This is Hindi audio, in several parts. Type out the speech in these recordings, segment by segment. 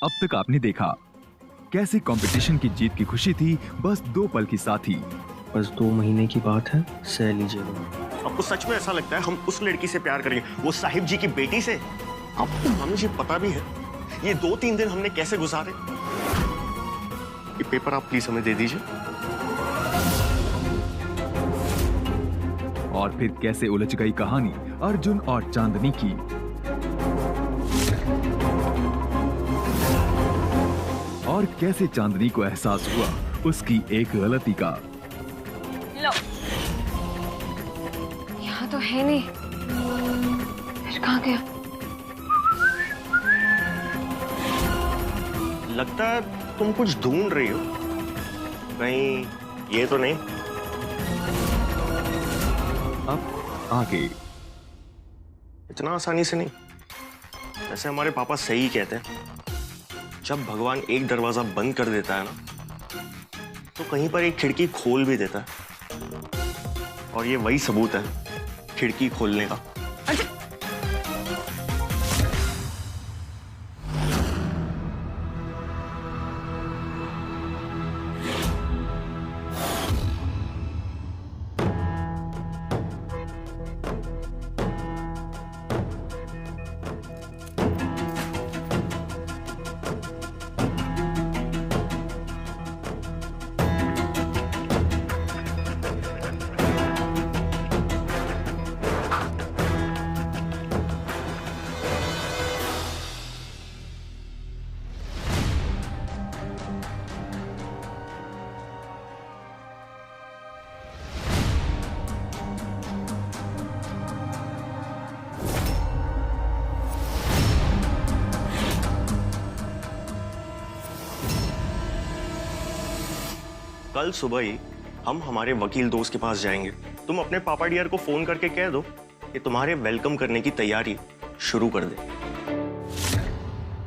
अब तक आपने देखा कैसे कंपटीशन की जीत की खुशी थी बस 2 पल की साथी। बस 2 महीने की बात है, सह लीजिएगा। आपको सच में ऐसा लगता है हम उस लड़की से प्यार करेंगे, वो साहिब जी की बेटी से? आपको मुझे पता भी है ये 2-3 दिन हमने कैसे गुजारे। ये पेपर आप प्लीज हमें दे दीजिए। और फिर कैसे उलझ गई कहानी अर्जुन और चांदनी की। और कैसे चांदनी को एहसास हुआ उसकी एक गलती का। लो, यहाँ तो है नहीं, फिर कहाँ गया? लगता है तुम कुछ ढूंढ रही हो, कहीं ये तो नहीं? अब आगे। इतना आसानी से नहीं। वैसे हमारे पापा सही कहते हैं, जब भगवान एक दरवाजा बंद कर देता है ना, तो कहीं पर एक खिड़की खोल भी देता है। और ये वही सबूत है खिड़की खोलने का। कल सुबह ही हम हमारे वकील दोस्त के पास जाएंगे। तुम अपने पापा डियर को फोन करके कह दो कि तुम्हारे वेलकम करने की तैयारी शुरू कर दे,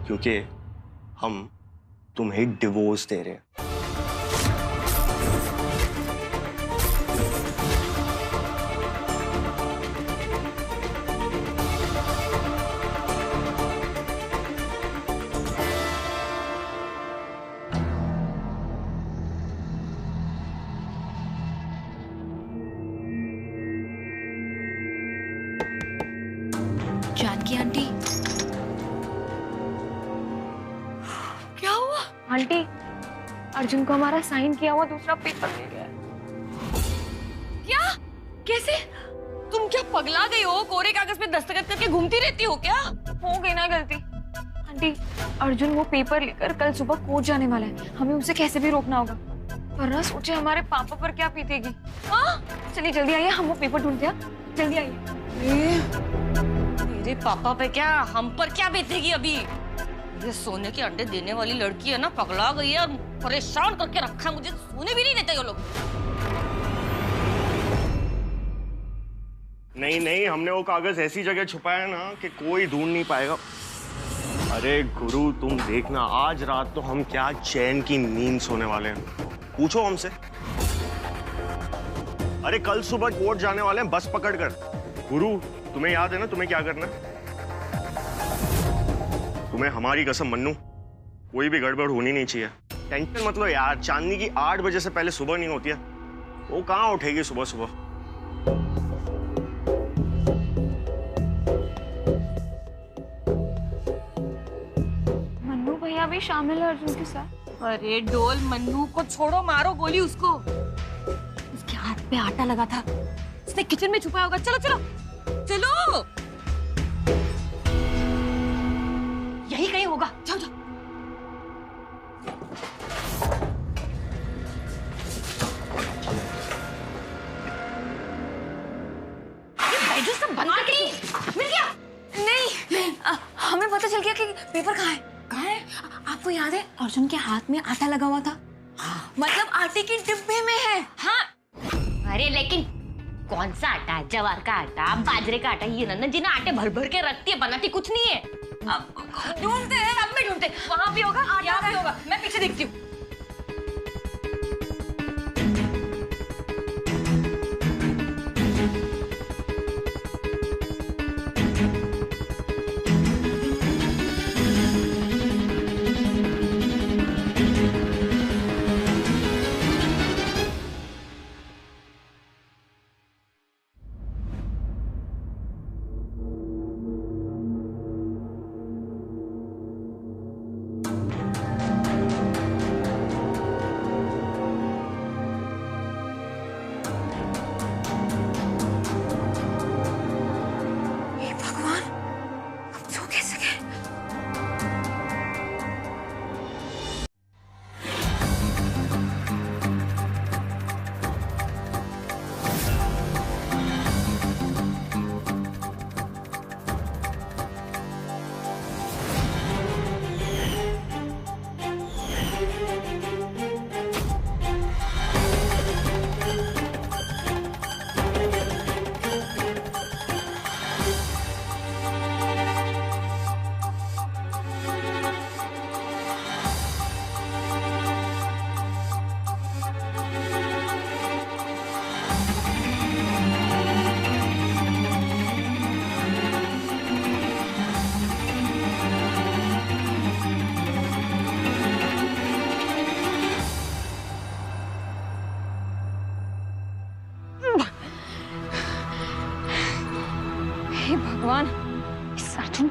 क्योंकि हम तुम्हें डिवोर्स दे रहे हैं। जानकी आंटी, क्या हुआ? आंटी, अर्जुन को हमारा साइन किया हुआ दूसरा पेपर मिल गया। क्या? कैसे? तुम क्या पगला गई हो? कोरे कागज पे दस्तखत करके घूमती रहती हो क्या? हो गई ना गलती। आंटी, अर्जुन वो पेपर लेकर कल सुबह कोर्ट जाने वाला है, हमें उसे कैसे भी रोकना होगा, वरना सोचे हमारे पापा पर क्या पीतेगी। हाँ, चलिए जल्दी आइए, हम वो पेपर ढूंढते हैं, जल्दी आइए। मेरे पापा पे क्या, हम पर क्या बीतेगी अभी? ये सोने के अंडे देने वाली लड़की है ना, पगला गई है और परेशान करके रखा है मुझे, सोने भी नहीं देते ये लोग। नहीं नहीं, हमने वो कागज ऐसी जगह छुपाया ना कि कोई ढूंढ नहीं पाएगा। अरे गुरु, तुम देखना आज रात तो हम क्या चैन की नींद सोने वाले हैं। पूछो हमसे। अरे कल सुबह कोर्ट जाने वाले हैं बस पकड़कर। गुरु, तुम्हें याद है ना तुम्हें क्या करना है? तुम्हें हमारी कसम मन्नू, कोई भी गड़बड़ होनी नहीं चाहिए। टेंशन मत लो यार, चांदनी की 8 बजे से पहले सुबह नहीं होती है, वो कहाँ उठेगी सुबह सुबह। मन्नू भैया भी शामिल है अर्जुन के साथ। अरे डोल, मन्नू को छोड़ो, मारो गोली उसको। उसके हाथ पे आटा लगा था, उसने किचन में छुपाया होगा। चलो चलो चलो, यही कहीं होगा, जाओ जाओ। ये सब बंद करके मिल गया? नहीं, हमें पता चल गया कि पेपर कहाँ है। कहाँ है? आपको याद है अर्जुन के हाथ में आटा लगा हुआ था? हाँ। मतलब आटे के डिब्बे में है। हाँ, अरे लेकिन कौन सा आटा? जवार का आटा, बाजरे का आटा, ये ना जिन्हें आटे भर भर के रखती है, बनाती कुछ नहीं है। अब ढूंढते हैं, अब मैं ढूंढते, वहां भी होगा, यहाँ भी होगा, मैं पीछे देखती हूँ।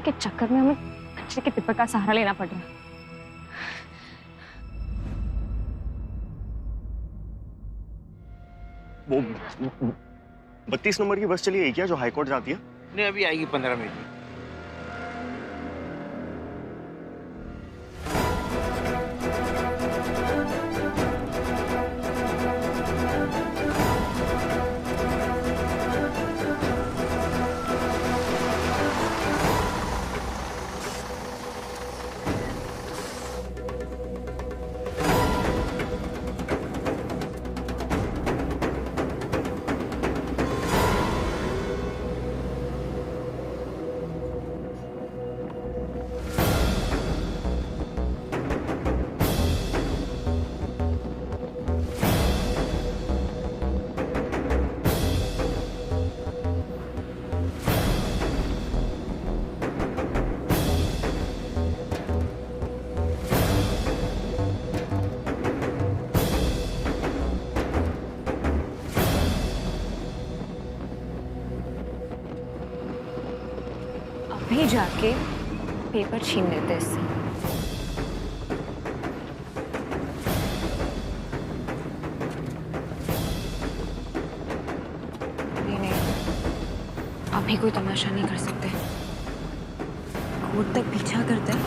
के चक्कर में हमें कचरे के टिप्पर का सहारा लेना पड़ रहा है। वो 32 नंबर की बस चली है क्या जो हाईकोर्ट जाती है? नहीं, अभी आएगी 15 मिनट में। अभी जाके पेपर छीन लेते इससे। नहीं, अभी कोई तमाशा नहीं कर सकते। कोर्ट तक पीछा करते हैं,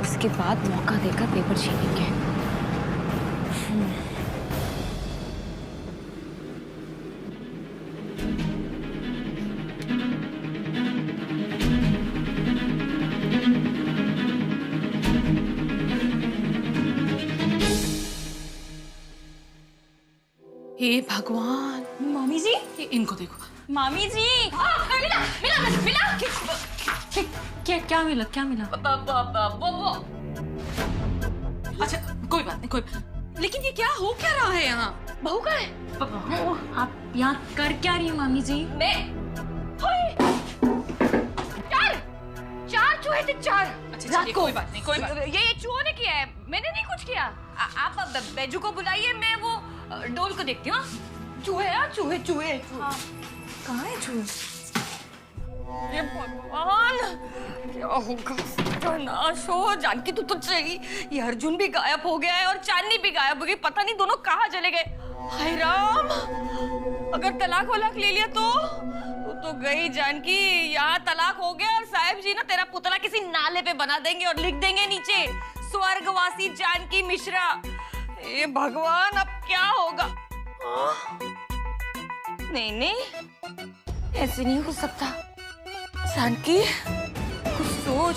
उसके बाद मौका देकर पेपर छीनेंगे। हे भगवान, मामी जी, इनको देखो। मामी जी, मिला मिला मिला। क्या मिला, क्या मिला? वो अच्छा, कोई बात नहीं, लेकिन ये क्या हो क्या रहा है यहाँ? बहू का है। आप यहाँ कर क्या रही हैं मामी जी? मैं चार चूहे थे, चार। अच्छा, कोई बात नहीं। ये चूहों ने किया है, मैंने नहीं कुछ किया। आप बैजू को बुलाइए, मैं वो डोल को देखती हूँ। चूहे हैं, चूहे। कहाँ है चूहे? ये भगवान, क्या होगा? सत्यानाश हो। जानकी तू तो चली, ये अर्जुन भी गायब हो गया है और चांदनी भी गायब हो गई। पता नहीं दोनों कहाँ चले गए। हाय राम, अगर तलाक वलाक ले लिया तो गई जानकी। यहाँ तलाक हो गया और साहब जी ना तेरा पुतला किसी नाले पे बना देंगे और लिख देंगे नीचे, स्वर्गवासी जानकी मिश्रा। ये भगवान, अब क्या होगा? नहीं, ऐसे नहीं हो सकता। जानकी, कुछ सोच।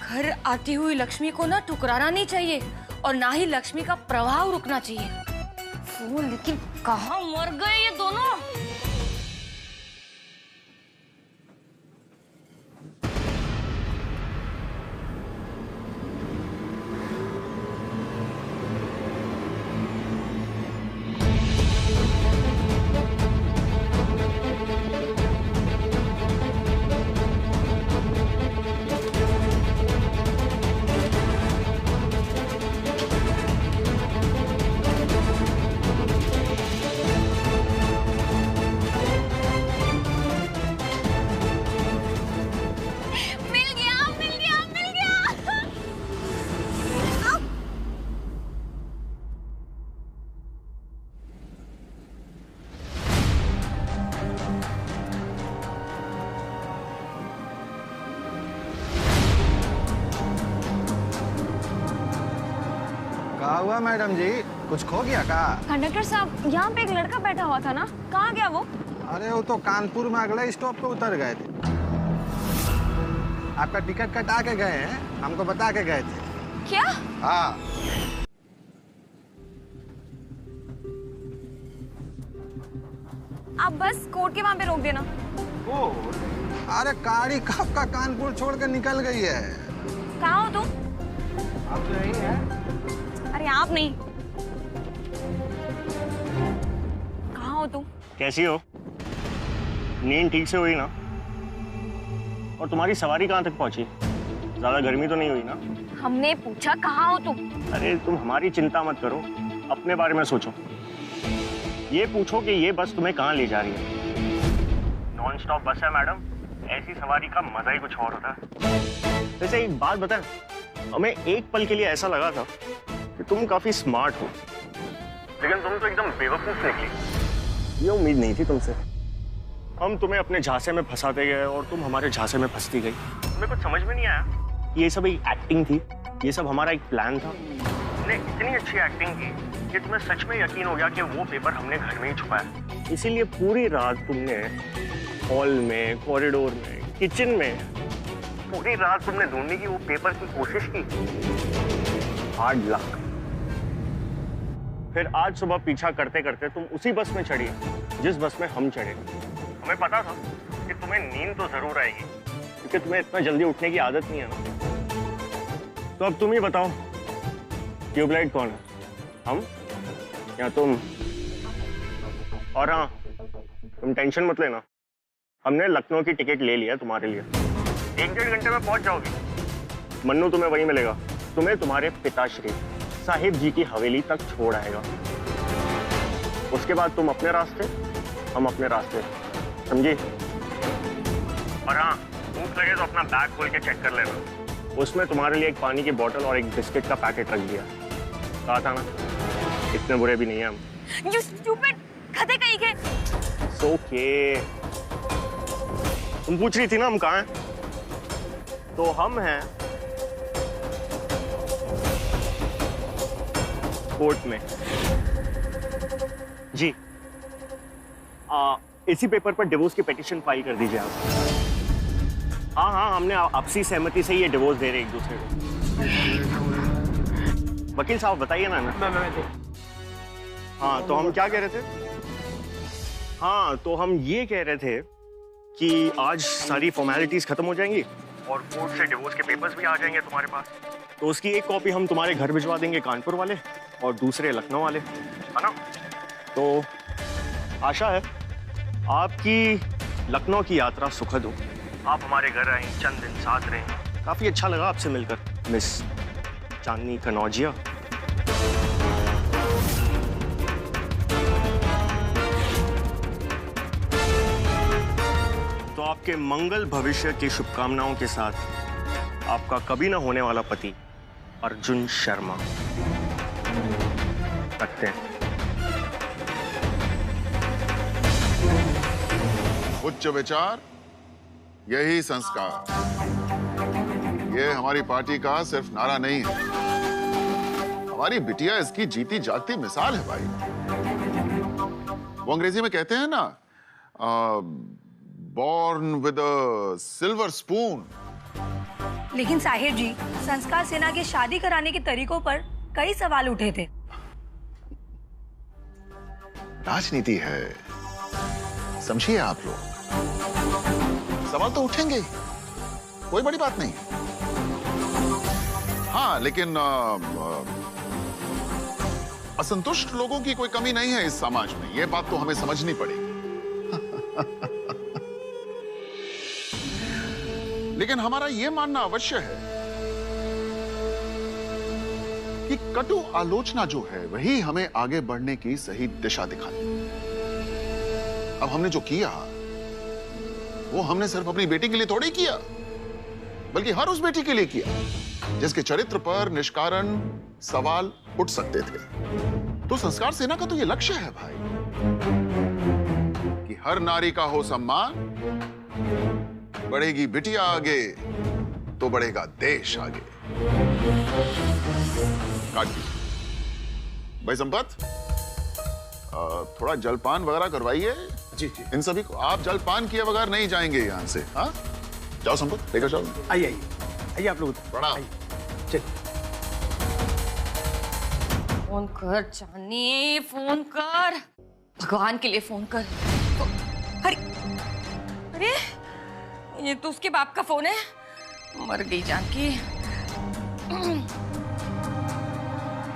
घर आती हुई लक्ष्मी को ना ठुकराना नहीं चाहिए और ना ही लक्ष्मी का प्रभाव रुकना चाहिए। वो लेकिन कहाँ मर गए ये दोनों? कहा हुआ मैडम जी, कुछ खो गया का? कंडक्टर साहब, यहाँ पे एक लड़का बैठा हुआ था ना, कहाँ गया वो? अरे वो तो कानपुर में अगले स्टॉप पे उतर गए थे। आपका टिकट कटा के गए हैं, हमको बता के गए थे। क्या? हाँ। आप बस कोर्ट के वहाँ पे रोक देना। अरे गाड़ी कब का कानपुर छोड़ के निकल गई है। कहाँ हो तुम? आप तो यही है। अरे आप नहीं, कहाँ हो तुम? कैसी हो? नींद ठीक से हुई ना? और तुम्हारी सवारी कहाँ तक पहुंची? ज्यादा गर्मी तो नहीं हुई ना? हमने पूछा कहाँ हो तुम? अरे तुम हमारी चिंता मत करो, अपने बारे में सोचो। ये पूछो कि ये बस तुम्हें कहाँ ले जा रही है। नॉन स्टॉप बस है मैडम, ऐसी सवारी का मजा ही कुछ और होता है। वैसे एक बात बता, हमें एक पल के लिए ऐसा लगा था कि तुम काफी स्मार्ट हो, लेकिन तुम तो एकदम बेवकूफ निकली। ये उम्मीद नहीं थी तुमसे। हम तुम्हें अपने झांसे में फंसाते गए और तुम हमारे झांसे में फंसती गई। तुम्हें कुछ समझ में नहीं आया, ये सब एक एक्टिंग थी, ये सब हमारा एक प्लान था। हमने इतनी अच्छी एक्टिंग की कि तुम्हें सच में यकीन हो गया कि वो पेपर हमने घर में ही छुपाया। इसीलिए पूरी रात तुमने हॉल में, कॉरिडोर में, किचन में पूरी रात तुमने ढूंढने की वो पेपर की कोशिश की। Hard luck. फिर आज सुबह पीछा करते करते तुम उसी बस में चढ़ी जिस बस में हम चढ़े। हमें पता था कि तुम्हें नींद तो जरूर आएगी, क्योंकि तुम्हें इतना जल्दी उठने की आदत नहीं है ना। तो अब तुम ही बताओ, ट्यूबलाइट कौन है, हम या तुम? और हाँ, तुम टेंशन मत लेना, हमने लखनऊ की टिकट ले लिया तुम्हारे लिए। 1-1.5 घंटे में पहुंच जाओगी। मन्नू तुम्हें वहीं मिलेगा, तुम्हें तुम्हारे पिताश्री साहिब जी की हवेली तक छोड़ आएगा। उसके बाद तुम अपने रास्ते, हम अपने रास्ते, समझी? और हाँ, भूख लगे तो अपना बैग खोल के चेक कर लेना। उसमें तुम्हारे लिए एक पानी की बोतल और एक बिस्किट का पैकेट रख दिया। कहा था ना, इतने बुरे भी नहीं है हम। You stupid, खते कहीं के। It's okay। तुम पूछ रही थी ना हम कहाँ हैं? तो हम हैं कोर्ट में। जी, इसी पेपर पर डिवोर्स की पिटीशन फाइल कर दीजिए आप। हाँ, हमने आपसी सहमति से ये डिवोर्स दे रहे एक दूसरे को। वकील साहब बताइए ना। हाँ, तो हम क्या कह रहे थे? हाँ, तो हम ये कह रहे थे कि आज सारी फॉर्मेलिटीज खत्म हो जाएंगी और कोर्ट से डिवोर्स के पेपर्स भी आ जाएंगे तुम्हारे पास। तो उसकी एक कॉपी हम तुम्हारे घर भिजवा देंगे, कानपुर वाले, और दूसरे लखनऊ वाले, है ना? तो आशा है आपकी लखनऊ की यात्रा सुखद हो। आप हमारे घर आए, चंद दिन साथ रहे। काफी अच्छा लगा आपसे मिलकर, मिस चांदनी कनौजिया। तो आपके मंगल भविष्य की शुभकामनाओं के साथ आपका कभी ना होने वाला पति अर्जुन शर्मा। रखते हैं। उच्च विचार, यही संस्कार। ये हमारी पार्टी का सिर्फ नारा नहीं है, हमारी बिटिया इसकी जीती जागती मिसाल है भाई। वो अंग्रेजी में कहते हैं ना, born with a silver spoon. लेकिन साहिब जी, संस्कार सेना के शादी कराने के तरीकों पर कई सवाल उठे थे। राजनीति है, समझिए आप लोग। सवाल तो उठेंगे, कोई बड़ी बात नहीं। हाँ, लेकिन असंतुष्ट लोगों की कोई कमी नहीं है इस समाज में, यह बात तो हमें समझनी पड़ेगी। लेकिन हमारा यह मानना अवश्य है कि कटु आलोचना जो है वही हमें आगे बढ़ने की सही दिशा दिखाती। अब हमने जो किया वो हमने सिर्फ अपनी बेटी के लिए थोड़ी किया, बल्कि हर उस बेटी के लिए किया जिसके चरित्र पर निष्कारण सवाल उठ सकते थे। तो संस्कार सेना का तो ये लक्ष्य है भाई कि हर नारी का हो सम्मान। बढ़ेगी बिटिया आगे तो बढ़ेगा देश आगे। काट दीजिए भाई संपत, थोड़ा जलपान वगैरह करवाइए। जी जी, इन सभी को। आप जलपान किए बगैर नहीं जाएंगे यहां से। हाँ, जाओ संपत, लेकर जाओ। आइए आइए आप लोग। प्रणाम। चल। फोन कर चांदनी, फोन कर, भगवान के लिए फोन कर। अरे अरे, ये तो उसके बाप का फोन है। मर गई जानकी।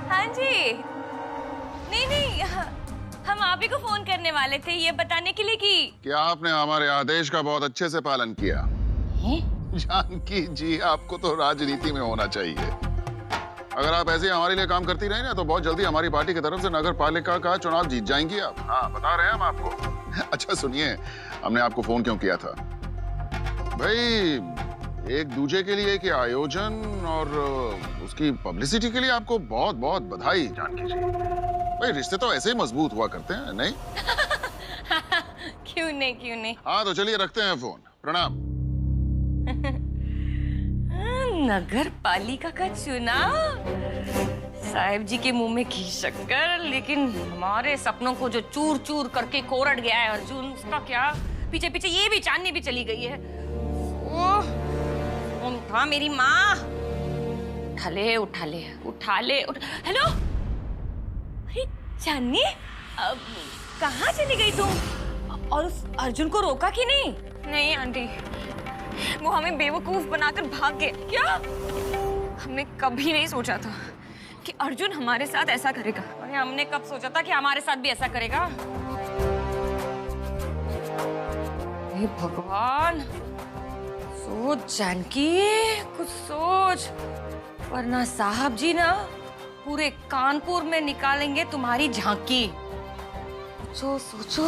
हाँ जी, नहीं, हम आप ही को फोन करने वाले थे ये बताने के लिए कि क्या आपने हमारे आदेश का बहुत अच्छे से पालन किया? जानकी जी, आपको तो राजनीति में होना चाहिए। अगर आप ऐसे हमारे लिए काम करती रहे ना तो बहुत जल्दी हमारी पार्टी की तरफ से नगर पालिका का चुनाव जीत जाएंगी आप। हाँ, बता रहे हैं हम आपको। अच्छा सुनिए, हमने आपको फोन क्यों किया था? भाई एक दूजे के लिए के आयोजन और उसकी पब्लिसिटी के लिए आपको बहुत बहुत बधाई जानकी जी। भाई रिश्ते तो ऐसे ही मजबूत हुआ करते हैं, नहीं? क्यों नहीं, क्यों नहीं। हाँ तो चलिए रखते हैं फोन। प्रणाम। नगर पालिका का चुनाव, साहिब जी के मुंह में घी शक्कर, लेकिन हमारे सपनों को जो चूर चूर करके कोरट गया है अर्जुन, उसका क्या? पीछे पीछे ये भी चांदनी भी चली गई है। ओह, कौन था मेरी माँ? उठा ले उठा ले उठा ले उठा। हेलो, अरे चांदनी, कहाँ चली गई तुम? और उस अर्जुन को रोका कि नहीं? नहीं आंटी, वो हमें बेवकूफ बनाकर भाग गए। क्या? हमने कभी नहीं सोचा था कि अर्जुन हमारे साथ ऐसा करेगा। अरे हमने कब सोचा था कि हमारे साथ भी ऐसा करेगा? हे भगवान, सोच जानकी, कुछ सोच, वरना साहब जी ना पूरे कानपुर में निकालेंगे तुम्हारी झांकी। सोचो सोचो।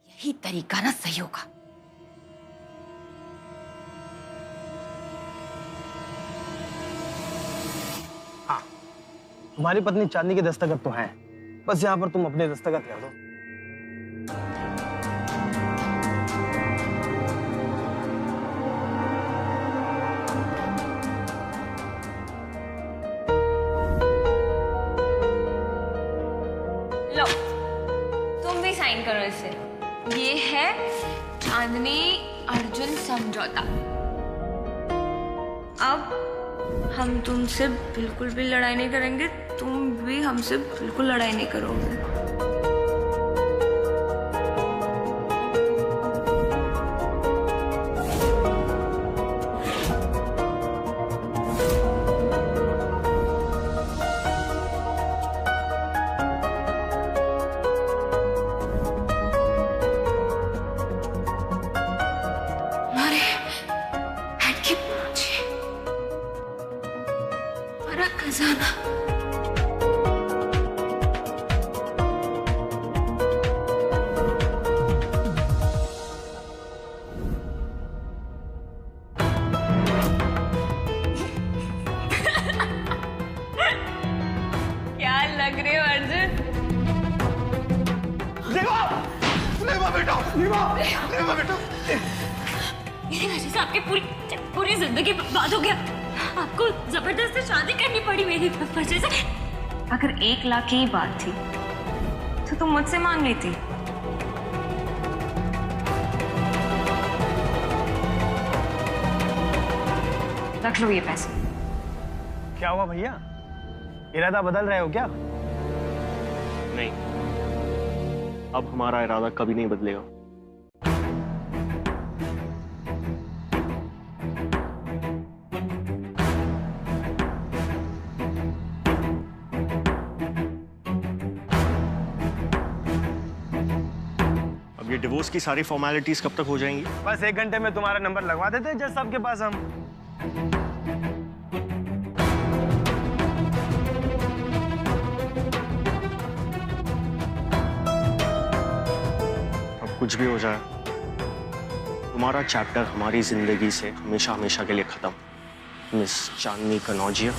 यही तरीका ना सही होगा। हाँ, तुम्हारी पत्नी चांदनी के दस्तखत तो हैं, बस यहाँ पर तुम अपने दस्तखत कर दो। लो, तुम भी साइन करो इसे। ये है चांदनी अर्जुन समझौता। अब हम तुमसे बिल्कुल भी लड़ाई नहीं करेंगे, तुम भी हमसे बिल्कुल लड़ाई नहीं करोगे। खजाना। क्या लग रहे हो अर्जुन? लेवा बेटा, लेवा बेटा। मेरी वजह से आपकी पूरी जिंदगी बर्बाद हो गया। आपको जबरदस्ती शादी करनी पड़ी मेरी वजह से। अगर 1 लाख की बात थी तो तुम मुझसे मांग ली थी। रख लो ये पैसे। क्या हुआ भैया, इरादा बदल रहे हो क्या? नहीं, अब हमारा इरादा कभी नहीं बदलेगा। ये डिवोर्स की सारी फॉर्मेलिटीज कब तक हो जाएंगी? बस 1 घंटे में तुम्हारा नंबर लगवा देते हैं जज साहब के पास हम। अब कुछ भी हो जाए, तुम्हारा चैप्टर हमारी जिंदगी से हमेशा हमेशा के लिए खत्म, मिस चांदनी कनौजिया।